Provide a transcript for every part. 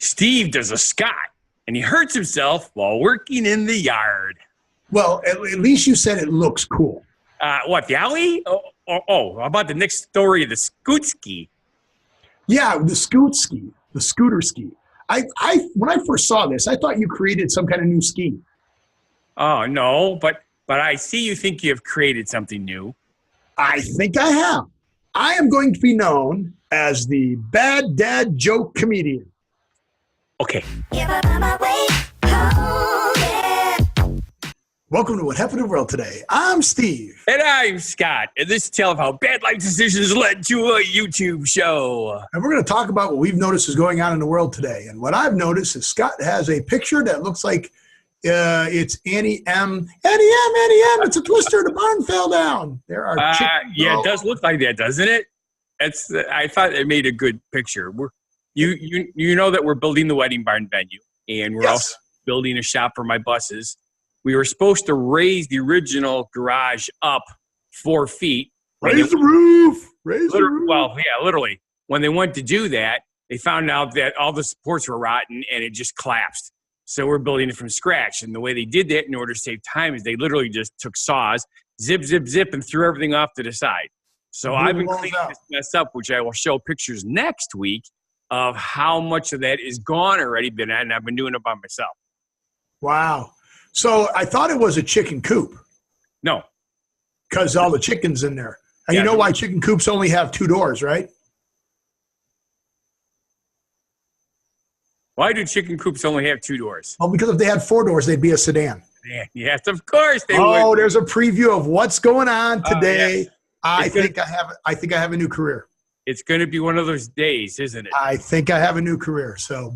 Steve does a Scott, and he hurts himself while working in the yard. Well, at least you said it looks cool. What, the alley? How about the next story of the Scootski? Yeah, the Scootski, the Scooterski. When I first saw this, I thought you created some kind of new ski. Oh, no, but I see you think you have created something new. I think I have. I am going to be known as the bad dad joke comedian. Okay. Welcome to What Happened in the World Today. I'm Steve. And I'm Scott. And this is a tale of how bad life decisions led to a YouTube show. And we're going to talk about what we've noticed is going on in the world today. And what I've noticed is Scott has a picture that looks like it's Annie M. It's a twister. The barn fell down. There are chickens. Yeah, it does look like that, doesn't it? I thought it made a good picture. You know that we're building the wedding barn venue, and we're also building a shop for my buses. We were supposed to raise the original garage up 4 feet. Raise the roof. Raise the roof. Well, yeah, literally. When they went to do that, they found out that all the supports were rotten and it just collapsed. So we're building it from scratch. And the way they did that in order to save time is they literally just took saws, zip, zip, zip, and threw everything off to the side. So I've been cleaning this mess up, which I will show pictures next week of how much of that is gone already, and I've been doing it by myself. Wow. So I thought it was a chicken coop. No. Because all the chickens in there. And you know why chicken coops only have 2 doors, right? Why do chicken coops only have 2 doors? Well, because if they had 4 doors, they'd be a sedan. Yeah, yes, of course they would. Oh, there's a preview of what's going on today. Yes. I think I have a new career. It's going to be one of those days, isn't it? I think I have a new career. So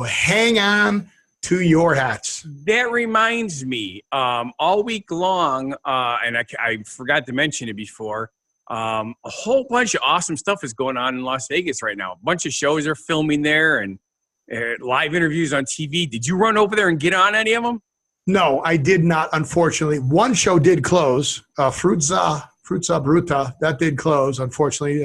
hang on to your hats. That reminds me, all week long, and I forgot to mention it before, a whole bunch of awesome stuff is going on in Las Vegas right now. A bunch of shows are filming there and live interviews on TV. Did you run over there and get on any of them? No, I did not, unfortunately. One show did close, Fruzza Bruta. That did close, unfortunately.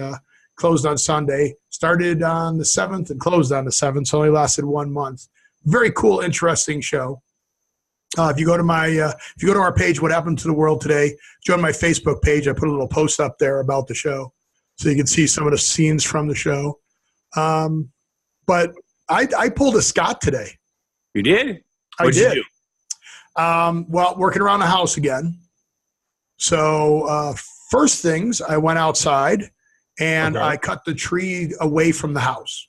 Closed on Sunday. Started on the 7th and closed on the 7th, so only lasted 1 month. Very cool, interesting show. If you go to our page, What Happened to the World Today, join my Facebook page. I put a little post up there about the show, so you can see some of the scenes from the show. But I pulled a Scott today. You did? I did. Well, working around the house again. So first things, I went outside and I cut the tree away from the house.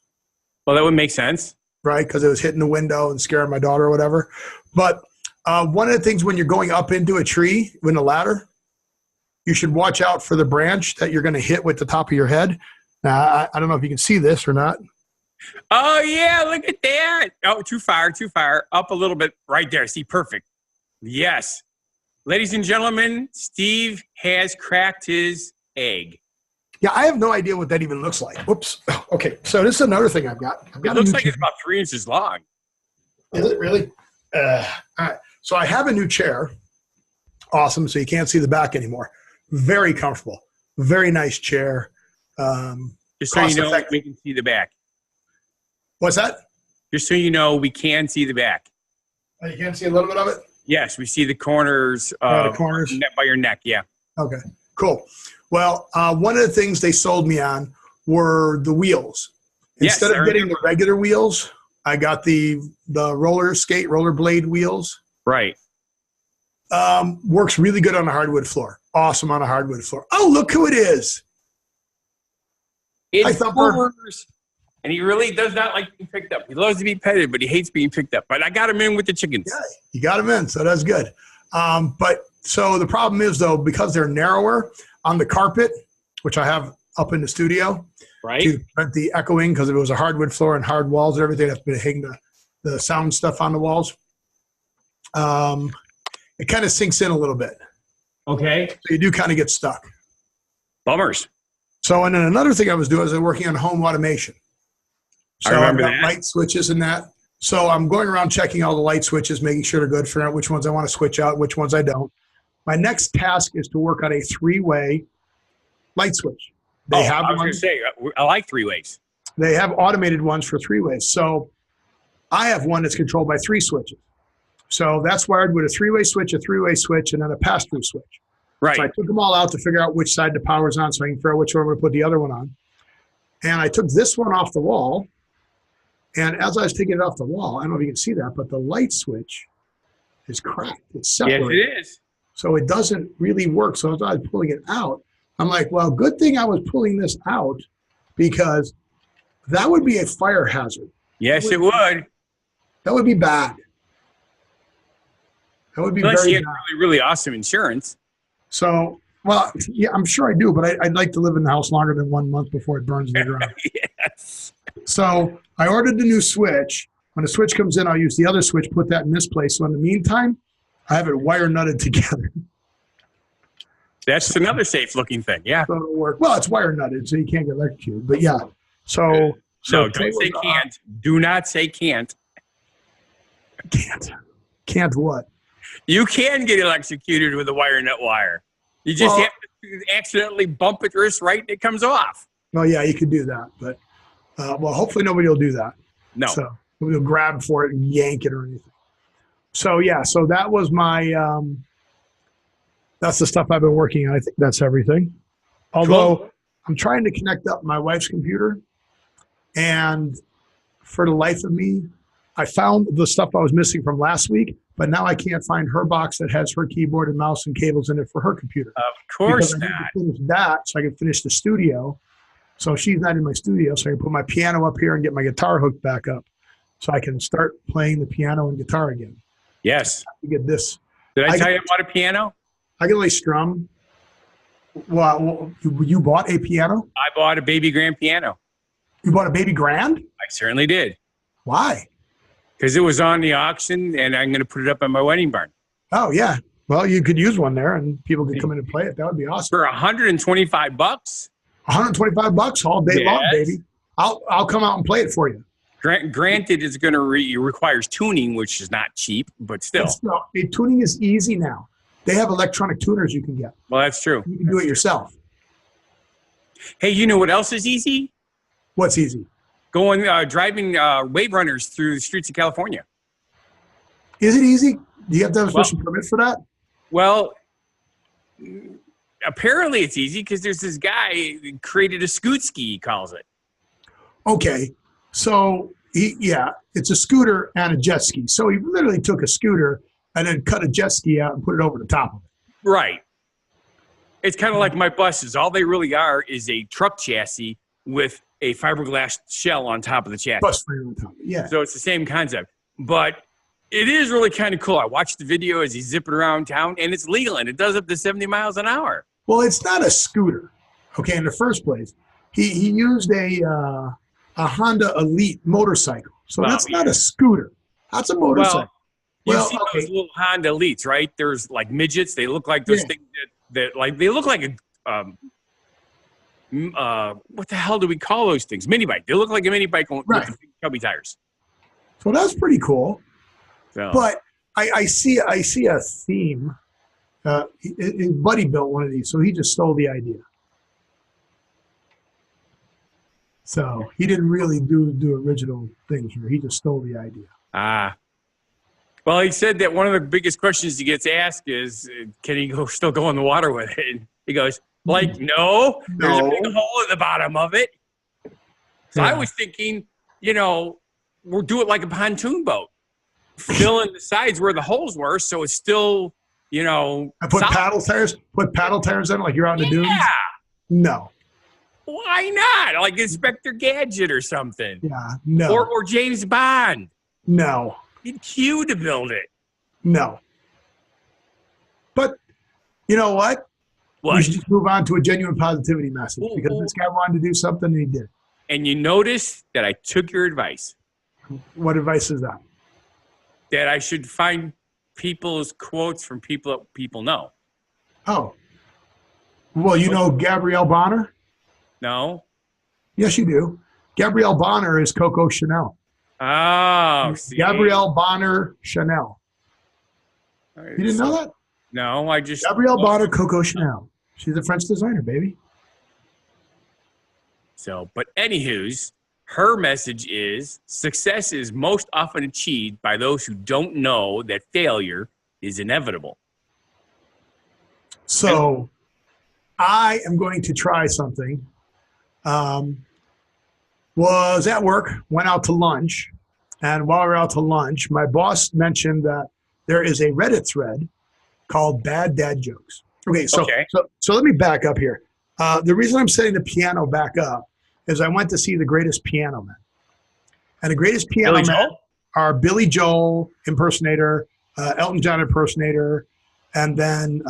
Well, that would make sense. Right, because it was hitting the window and scaring my daughter or whatever. But one of the things when you're going up into a tree in a ladder, you should watch out for the branch that you're going to hit with the top of your head. Now, I don't know if you can see this or not. Oh, yeah, look at that. Oh, too far. Up a little bit right there. See, perfect. Yes. Ladies and gentlemen, Steve has cracked his egg. Yeah, I have no idea what that even looks like. Whoops. Okay, so this is another thing I've got. It looks like it's about 3 inches long. Is it really? All right. So I have a new chair. Awesome. So you can't see the back anymore. Very comfortable. Very nice chair. Just so you know, we can see the back. What's that? Just so you know, we can see the back. Oh, you can see a little bit of it? Yes, we see the corners. The corners? By your neck, yeah. Okay, cool. Well, one of the things they sold me on were the wheels. Instead of getting the regular wheels, I got the rollerblade wheels. Right. Works really good on a hardwood floor. Awesome on a hardwood floor. Oh, look who it is. It's Thumper's. And he really does not like being picked up. He loves to be petted, but he hates being picked up. But I got him in with the chickens. Yeah, you got him in, so that's good. So the problem is, though, because they're narrower on the carpet, which I have up in the studio, right, to prevent the echoing, because if it was a hardwood floor and hard walls and everything, I'd have to hang the sound stuff on the walls. It kind of sinks in a little bit. Okay. So you do kind of get stuck. Bummers. So, and then another thing I was doing is working on home automation. So I remember I've got light switches and that. So I'm going around checking all the light switches, making sure they're good, figuring out which ones I want to switch out, which ones I don't. My next task is to work on a 3-way light switch. I was going to say, I like 3 ways. They have automated ones for 3 ways. So I have one that's controlled by 3 switches. So that's wired with a 3-way switch, a 3-way switch, and then a pass-through switch. Right. So I took them all out to figure out which side the power's on so I can figure out which one I'm going to put the other one on. And I took this one off the wall. And as I was taking it off the wall, I don't know if you can see that, but the light switch is cracked. It's separated. Yes, it is. So it doesn't really work. So as I was pulling it out, I'm like, well, good thing I was pulling this out because that would be a fire hazard. Yes, it would. That would be bad. That would be Unless very you had bad. really awesome insurance. So, well, yeah, I'm sure I do, but I'd like to live in the house longer than 1 month before it burns to the ground. Yes. So I ordered the new switch. When the switch comes in, I'll use the other switch, put that in this place. So in the meantime, I have it wire nutted together. That's another safe looking thing. Yeah. So it'll work. Well, it's wire nutted, so you can't get electrocuted. But yeah. So No, don't say can't. Do not say can't. Can't. Can't what? You can get electrocuted with a wire nut wire. You just have to accidentally bump it wrist right and it comes off. Well, yeah, you could do that. But, well, hopefully nobody will do that. No. So we'll grab for it and yank it or anything. So, yeah, so that was my, that's the stuff I've been working on. I think that's everything. Although I'm trying to connect up my wife's computer. And for the life of me, I found the stuff I was missing from last week, but now I can't find her box that has her keyboard and mouse and cables in it for her computer. Of course because I not. need to finish that so I can finish the studio. So she's not in my studio, so I can put my piano up here and get my guitar hooked back up so I can start playing the piano and guitar again. Yes. To get this. Did I tell you about a piano? I can only strum. Well, you bought a piano? I bought a baby grand piano. You bought a baby grand? I certainly did. Why? Because it was on the auction, and I'm going to put it up in my wedding barn. Oh, yeah. Well, you could use one there, and people could come in and play it. That would be awesome. For $125. $125 all day long, baby. I'll come out and play it for you. Granted, it's going to requires tuning, which is not cheap, but still. Tuning is easy now. They have electronic tuners you can get. Well, that's true. You can do it yourself. Hey, you know what else is easy? What's easy? Driving wave runners through the streets of California. Is it easy? Do you have to have a special permit for that? Well, apparently it's easy because there's this guy who created a Scootski, he calls it. Okay. So, it's a scooter and a jet ski. So he literally took a scooter and then cut a jet ski out and put it over the top of it. Right. It's kind of like my buses. All they really are is a truck chassis with a fiberglass shell on top of the chassis. Bus frame on top. Yeah. So it's the same concept. But it is really kind of cool. I watched the video as he's zipping around town, and it's legal, and it does up to 70 miles an hour. Well, it's not a scooter, okay, in the first place. He used a Honda Elite motorcycle. So that's not a scooter. That's a motorcycle. You see those little Honda Elites, right? There's like midgets. They look like those things that they look like a what the hell do we call those things? Mini bike. They look like a mini bike with big chubby tires. So that's pretty cool. So. But I see a theme. His buddy built one of these, so he just stole the idea. So he didn't really do original things here. He just stole the idea. Well, he said that one of the biggest questions he gets asked is, can he still go in the water with it? And he goes, no, there's a big hole at the bottom of it. So I was thinking, we'll do it like a pontoon boat. Fill in the sides where the holes were so it's still, I put paddle tires in it like you're out in the dunes? No. Why not? Like Inspector Gadget or something. Yeah, no. Or James Bond. No. Need Q to build it. No. But you know what? We should just move on to a genuine positivity message because this guy wanted to do something and he did. And you notice that I took your advice. What advice is that? That I should find people's quotes from people that people know. Oh. Well, you know Gabrielle Bonner? No. Yes, you do. Gabrielle Bonner is Coco Chanel. Oh, see? Gabrielle Bonner Chanel. You didn't know that? No, I just... Gabrielle Bonner Coco Chanel. She's a French designer, baby. So, but anywho's, Her message is success is most often achieved by those who don't know that failure is inevitable. So I am going to try something. Was at work, went out to lunch. And while we were out to lunch, my boss mentioned that there is a Reddit thread called Bad Dad Jokes. Okay, so let me back up here. The reason I'm setting the piano back up is I went to see The Greatest Piano Men. And The Greatest Piano Men are Billy Joel impersonator, Elton John impersonator, and then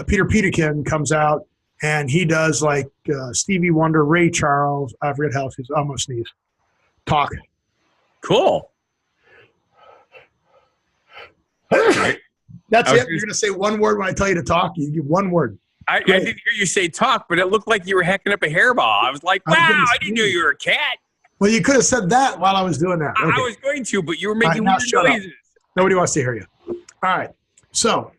Peter Peterkin comes out and he does like Stevie Wonder, Ray Charles, I forget how he's almost sneeze. Talk. Cool. That's it. You're going to say one word when I tell you to talk. You give one word. I didn't hear you say talk, but it looked like you were hacking up a hairball. I was like, wow, I didn't know you were a cat. Well, you could have said that while I was doing that. Okay. I was going to, but you were making weird noises. Nobody wants to hear you. All right. So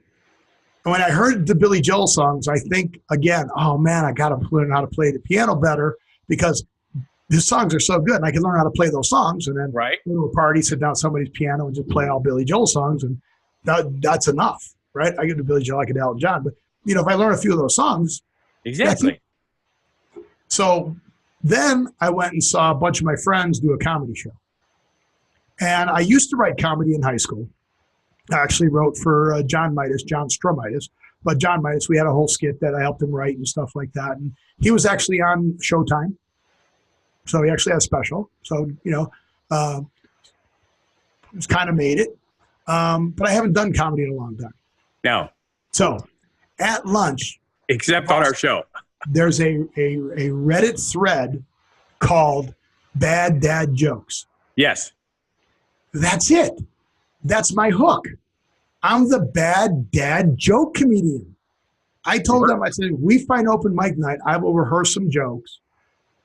when I heard the Billy Joel songs, I think, again, oh, man, I got to learn how to play the piano better because his songs are so good. And I can learn how to play those songs and then go to a party, sit down at somebody's piano and just play all Billy Joel songs. And that's enough, right? I can do Billy Joel, I can do Elton John. But, if I learn a few of those songs. Exactly. So then I went and saw a bunch of my friends do a comedy show. And I used to write comedy in high school. I actually wrote for John Stromitis. But John Midas, we had a whole skit that I helped him write and stuff like that. And he was actually on Showtime. So he actually had a special. So, it's kind of made it. But I haven't done comedy in a long time. No. So at lunch. Except on our show. There's a Reddit thread called Bad Dad Jokes. Yes. That's it. That's my hook. I'm the bad dad joke comedian. I told them, I said, if we find open mic night, I will rehearse some jokes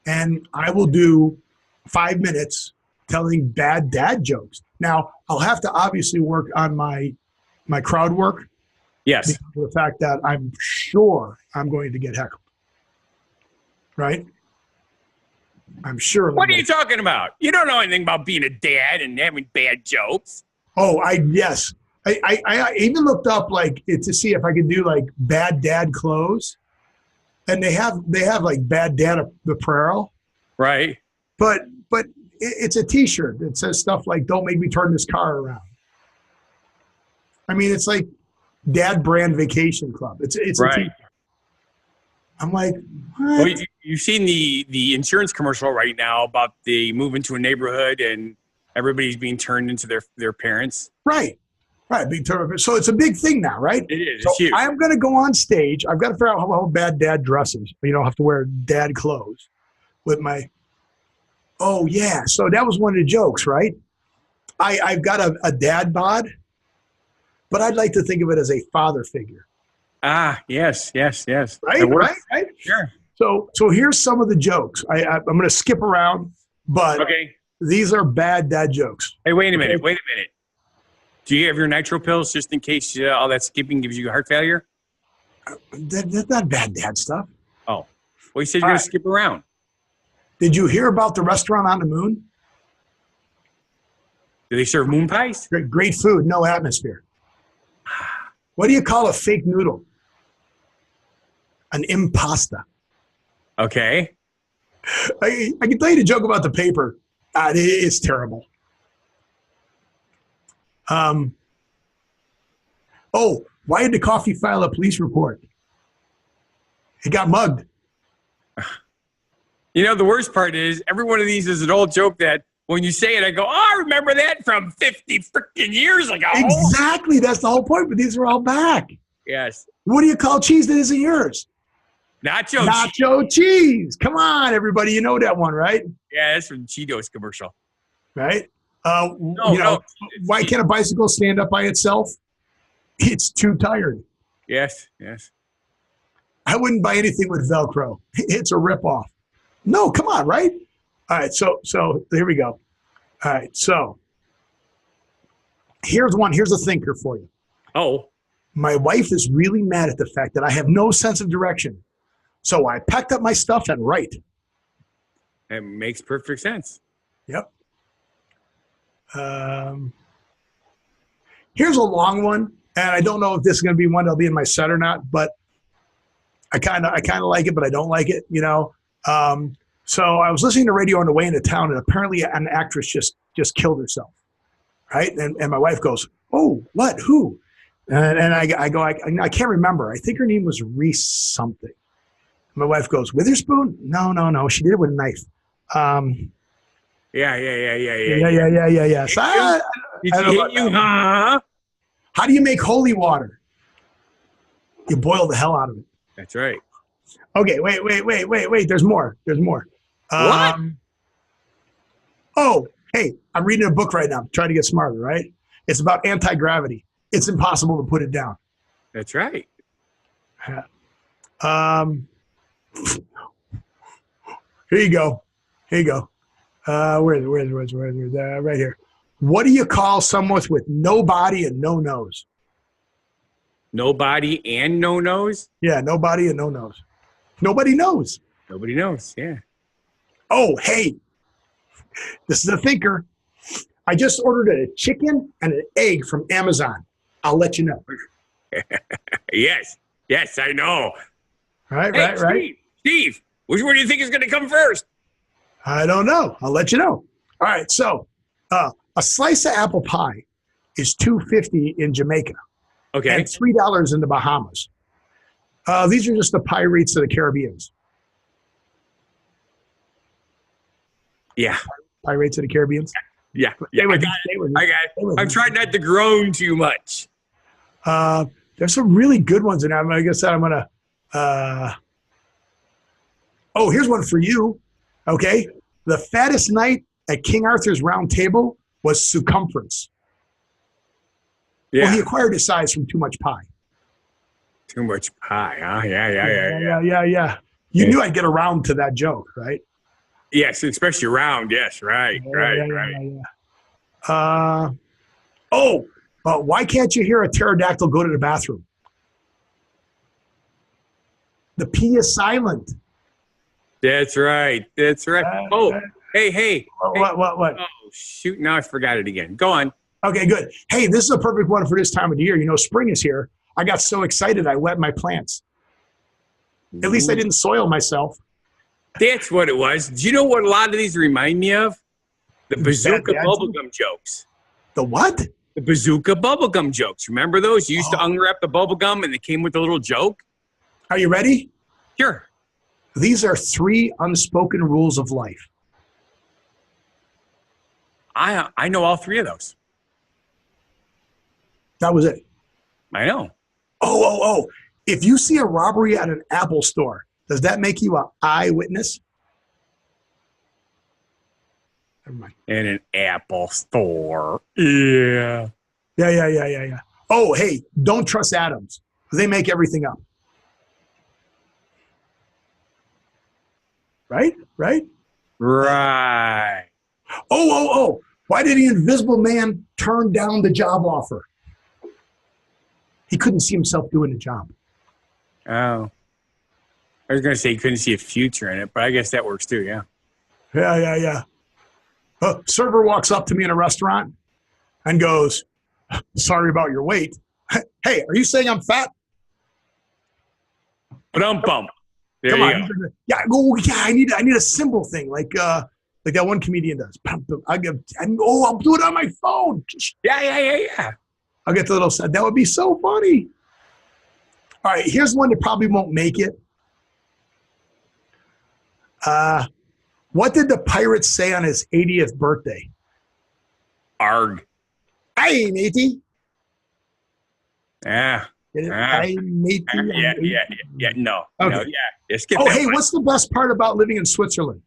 and I will do 5 minutes telling bad dad jokes. Now, I'll have to obviously work on my crowd work. Yes. Because of the fact that I'm sure I'm going to get heckled. Right? I'm sure. What are you talking about? You don't know anything about being a dad and having bad jokes. Oh, yes. I even looked up to see if I could do like bad dad clothes. And they have like bad dad apparel. Right. But it's a t-shirt that says stuff like, don't make me turn this car around. I mean, it's like dad brand vacation club. It's right. A t-shirt. I'm like, what? Well, you've seen the insurance commercial right now about the move into a neighborhood and everybody's being turned into their parents. Right. Being turned. So it's a big thing now, right? It is. So it's huge. I'm going to go on stage. I've got to figure out how bad dad dresses. You don't have to wear dad clothes with my. Oh, yeah. So that was one of the jokes, right? I've got a dad bod, but I'd like to think of it as a father figure. Ah, yes. Right. Sure. So here's some of the jokes. I'm going to skip around, but these are bad dad jokes. Hey, wait a minute. Do you have your nitro pills just in case all that skipping gives you heart failure? That's not bad dad stuff. Oh. Well, you said you're going to skip around. Did you hear about the restaurant on the moon? Do they serve moon pies? Great food, no atmosphere. What do you call a fake noodle? An impasta. Okay. I can tell you the joke about the paper. It's terrible. Why did the coffee file a police report? It got mugged. The worst part is every one of these is an old joke that when you say it, I go, oh, I remember that from 50 freaking years ago. Exactly. That's the whole point. But these are all back. Yes. What do you call cheese that isn't yours? Nacho cheese. Come on, everybody. You know that one, right? Yeah, that's from Cheetos commercial. Right? Why can't a bicycle stand up by itself? It's too tired. Yes. I wouldn't buy anything with Velcro. It's a ripoff. No, come on, right? All right, so here we go. All right, so here's one. Here's a thinker for you. Oh. My wife is really mad at the fact that I have no sense of direction. So I packed up my stuff and write. It makes perfect sense. Yep. Here's a long one, and I don't know if this is going to be one that'll be in my set or not, but I kind of like it, but I don't like it, you know. So I was listening to radio on the way into town, and apparently an actress just killed herself, right? And my wife goes, "Oh, what? Who?" And I go, I can't remember. I think her name was Reese something. My wife goes, "Witherspoon? No. She did it with a knife." Yeah. So Did she hit you? Huh? How do you make holy water? You boil the hell out of it. That's right. Okay, wait. There's more. What? Oh, hey, I'm reading a book right now. Trying to get smarter, right? It's about anti-gravity. It's impossible to put it down. That's right. Here you go. Where is it? Right here. What do you call someone with no body and no nose? No body and no nose? Yeah, no body and no nose. Nobody knows. Nobody knows. Yeah. Oh, hey, this is a thinker. I just ordered a chicken and an egg from Amazon. I'll let you know. Yes, I know. Right. Steve, which one do you think is going to come first? I don't know. I'll let you know. All right. So a slice of apple pie is $2.50 in Jamaica. Okay. And $3 in the Bahamas. These are just the pie rates of the Caribbeans. Yeah. Pie rates of the Caribbeans? Yeah. I got it. I'm trying not to groan too much. There's some really good ones in there. Like I said, I'm going to... here's one for you. Okay. The fattest night at King Arthur's Round Table was circumference. Yeah. Well, he acquired his size from too much pie. Too much pie, huh? Yeah. You knew I'd get around to that joke, right? Yes, especially round. Yes, right. Why can't you hear a pterodactyl go to the bathroom? The P is silent. That's right. Hey. What? Oh, shoot. Now I forgot it again. Go on. Okay, good. Hey, this is a perfect one for this time of the year. You know, spring is here. I got so excited I wet my plants. At least I didn't soil myself. That's what it was. Do you know what a lot of these remind me of? The bazooka bubblegum jokes. The what? The bazooka bubblegum jokes. Remember those? You used to unwrap the bubblegum and they came with a little joke. Are you ready? Sure. These are 3 unspoken rules of life. I know all 3 of those. That was it. I know. Oh. If you see a robbery at an Apple store, does that make you an eyewitness? Never mind. In an Apple store. Yeah. Oh, hey, don't trust atoms. They make everything up. Right. Oh. Why did the Invisible Man turn down the job offer? He couldn't see himself doing the job. Oh. I was going to say he couldn't see a future in it, but I guess that works too, yeah. Yeah. Server walks up to me in a restaurant and goes, "Sorry about your wait. Hey, are you saying I'm fat?" Bum. There Come you on. go. Yeah, I need a symbol thing like that one comedian does. I'll do it on my phone. Yeah. I'll get the little set. That would be so funny. All right, here's one that probably won't make it. What did the pirate say on his 80th birthday? Arg. Hey, matey. Yeah. Hey, matey. Yeah. No. Okay. No, yeah. Skip Oh, that hey, one. what's the best part about living in Switzerland?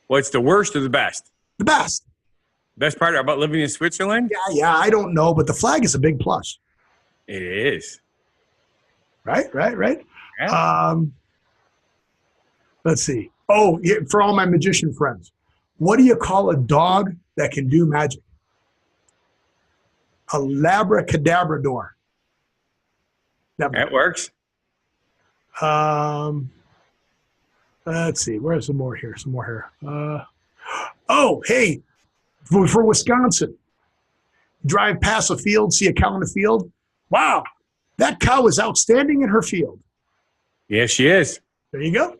What's the worst or the best? The best. Best part about living in Switzerland? Yeah, I don't know, but the flag is a big plus. It is. Right. Yeah. Let's see. Oh, yeah, for all my magician friends, what do you call a dog that can do magic? A labracadabrador. That works. Let's Let's see. Where's some more here? Some more here. Oh, hey, for Wisconsin, drive past a field, see a cow in the field. Wow, that cow is outstanding in her field. Yes, she is. There you go.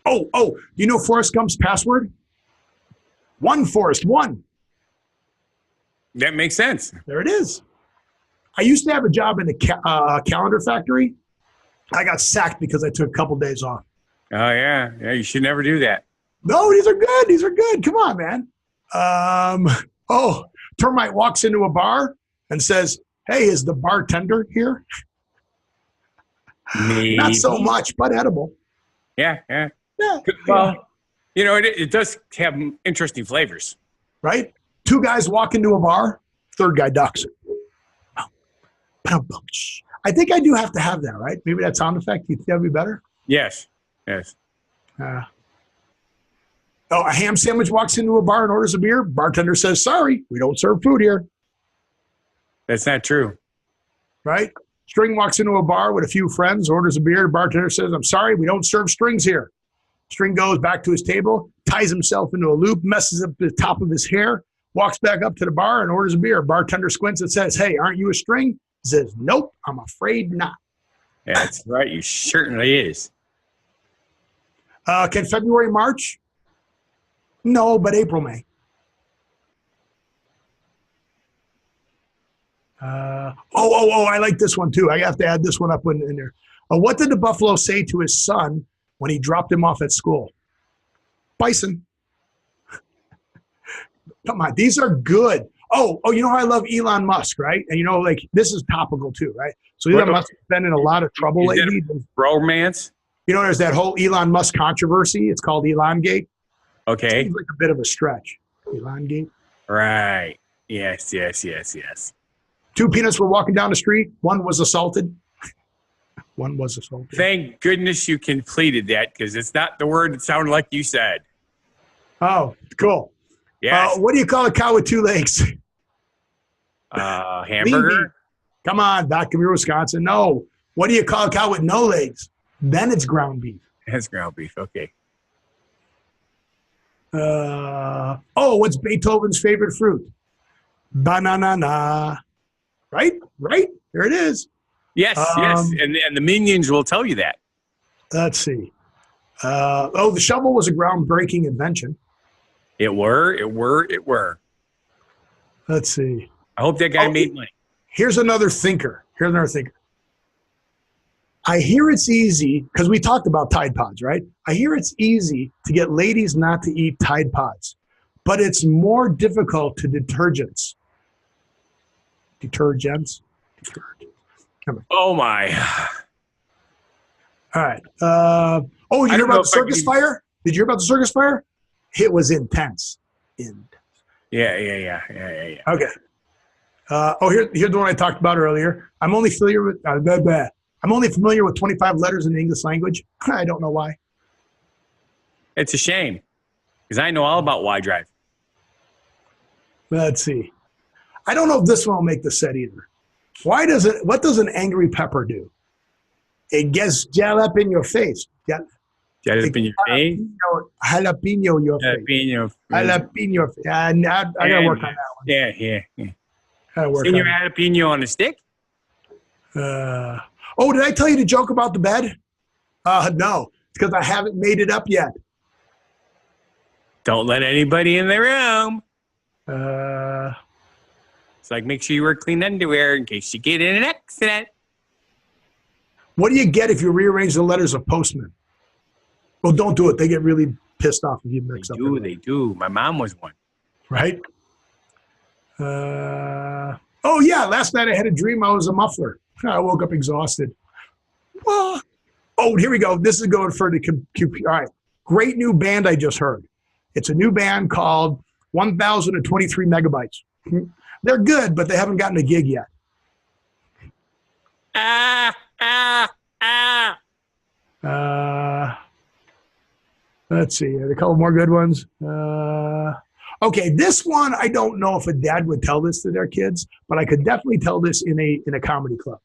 Oh, you know Forrest Gump's password? One, Forrest, one. That makes sense. There it is. I used to have a job in a calendar factory. I got sacked because I took a couple days off. Oh, yeah. Yeah, you should never do that. No, these are good. These are good. Come on, man. Termite walks into a bar and says, hey, is the bartender here? Maybe. Not so much, but edible. Yeah. Well, you know, it does have interesting flavors. Right? Two guys walk into a bar, third guy ducks. I think I do have to have that, right? Maybe that sound effect. You think that'd be better? Yes. A ham sandwich walks into a bar and orders a beer. Bartender says, sorry, we don't serve food here. That's not true. Right? String walks into a bar with a few friends, orders a beer. The bartender says, I'm sorry, we don't serve strings here. String goes back to his table, ties himself into a loop, messes up the top of his hair, walks back up to the bar and orders a beer. Bartender squints and says, hey, aren't you a string? He says, nope, I'm afraid not. Yeah, that's right. You certainly is. Can February, March? No, but April, May. I like this one too. I have to add this one up in there. What did the buffalo say to his son when he dropped him off at school? Bison. Come on, these are good. Oh, you know how I love Elon Musk, right? And you know, like this is topical too, right? So Elon Musk has been in a lot of trouble lately. Romance. You know, there's that whole Elon Musk controversy. It's called Elon Gate. Okay. Seems like a bit of a stretch. Elon Gate. Right. Yes. Two peanuts were walking down the street. One was assaulted. Thank goodness you completed that because it's not the word that sounded like you said. Oh, cool. Yes. What do you call a cow with two legs? Hamburger. Come on, back to Wisconsin. No. What do you call a cow with no legs? Then it's ground beef. That's ground beef. Okay. What's Beethoven's favorite fruit? Banana. Right? There it is. Yes. And the minions will tell you that. Let's see. The shovel was a groundbreaking invention. It were. Let's see. I hope that guy made money. Here's another thinker. I hear it's easy, because we talked about Tide Pods, right? I hear it's easy to get ladies not to eat Tide Pods, but it's more difficult to detergents. Oh, my. All right. Did you hear about the circus fire? Did you hear about the circus fire? It was intense. Yeah. Okay. Here's the one I talked about earlier. I'm only familiar with 25 letters in the English language. I don't know why. It's a shame because I know all about Y Drive. Let's see. I don't know if this one will make the set either. What does an angry pepper do? It gets jalapeno in your face. Jalapeno in your face? Jalapeno your face. Jalapeno. I gotta work on that one. Yeah. Senior jalapeno on a stick? Did I tell you the joke about the bed? No, it's because I haven't made it up yet. Don't let anybody in the room. It's like make sure you wear clean underwear in case you get in an accident. What do you get if you rearrange the letters of postman? Well, don't do it. They get really pissed off if you mix up. They do. My mom was one. Right? Last night I had a dream I was a muffler. I woke up exhausted. Well, here we go. This is going for the computer. All right. Great new band I just heard. It's a new band called 1023 Megabytes. They're good, but they haven't gotten a gig yet. Let's see. A couple more good ones. Okay, this one, I don't know if a dad would tell this to their kids, but I could definitely tell this in a comedy club.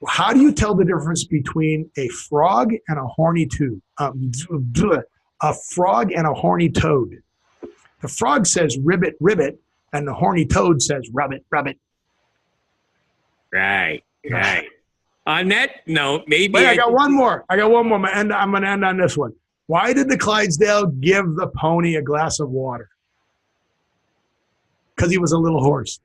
How do you tell the difference between a frog and a horny toad? A frog and a horny toad. The frog says ribbit, ribbit, and the horny toad says rubbit, rubbit. Right. On that note, maybe. Wait, I got one more. I'm going to end on this one. Why did the Clydesdale give the pony a glass of water? Because he was a little horse.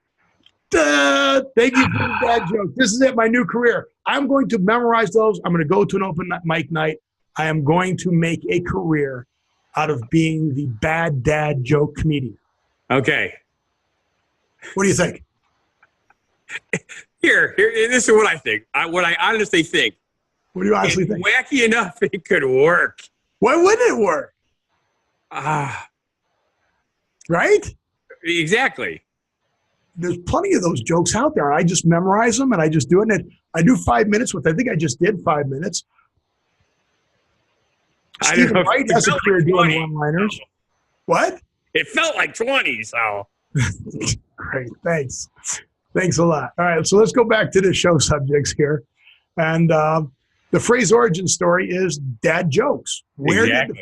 Duh! Thank you for the dad joke. This is it, my new career. I'm going to memorize those. I'm going to go to an open mic night. I am going to make a career out of being the bad dad joke comedian. Okay. What do you think? Here, this is what I think. What I honestly think. What do you honestly think? Wacky enough, it could work. Why wouldn't it work? Right? Exactly. There's plenty of those jokes out there. I just memorize them and I just do it. And I do 5 minutes with, I think I just did 5 minutes. Stephen Wright has a career doing one-liners. What? It felt like 20, so. Great, thanks. Thanks a lot. All right, so let's go back to the show subjects here. And the phrase origin story is dad jokes. Where did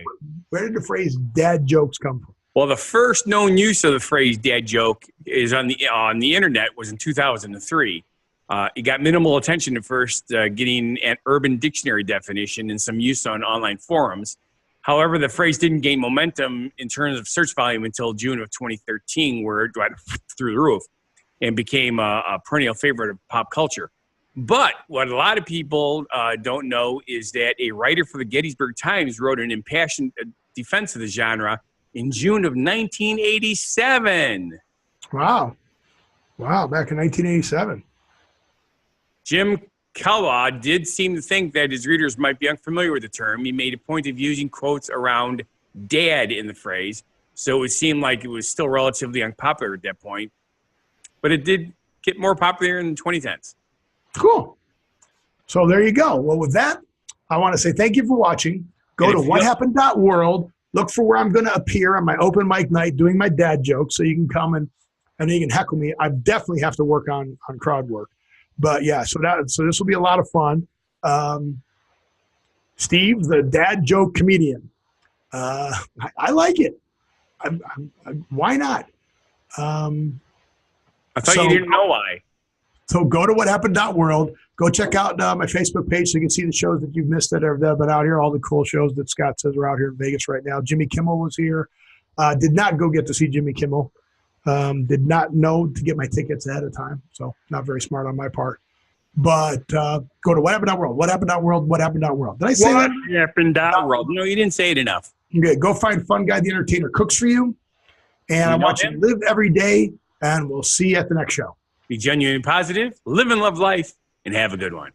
the phrase dad jokes come from? Well, the first known use of the phrase dad joke is on the internet was in 2003. It got minimal attention at first, getting an Urban Dictionary definition and some use on online forums. However, the phrase didn't gain momentum in terms of search volume until June of 2013, where it went through the roof and became a perennial favorite of pop culture. But what a lot of people don't know is that a writer for the Gettysburg Times wrote an impassioned defense of the genre in June of 1987. Wow, back in 1987. Jim Kelbaugh did seem to think that his readers might be unfamiliar with the term. He made a point of using quotes around dad in the phrase, so it seemed like it was still relatively unpopular at that point. But it did get more popular in the 2010s. Cool. So there you go. Well, with that, I want to say thank you for watching. Go to whathappened.world. Look for where I'm going to appear on my open mic night doing my dad jokes, so you can come and you can heckle me. I definitely have to work on crowd work. But yeah, so this will be a lot of fun. Steve, the dad joke comedian. I like it. Why not? I thought you didn't know why. So go to whathappened.world. Go check out my Facebook page so you can see the shows that you've missed that have been out here, all the cool shows that Scott says are out here in Vegas right now. Jimmy Kimmel was here. Did not go get to see Jimmy Kimmel. Did not know to get my tickets ahead of time, so not very smart on my part. But go to whathappened.world, whathappened.world, whathappened.world. Did I say that? Whathappened.world. No, you didn't say it enough. Okay, go find Fun Guy the Entertainer cooks for you. And I want you to live every day, and we'll see you at the next show. Be genuine and positive, live and love life, and have a good one.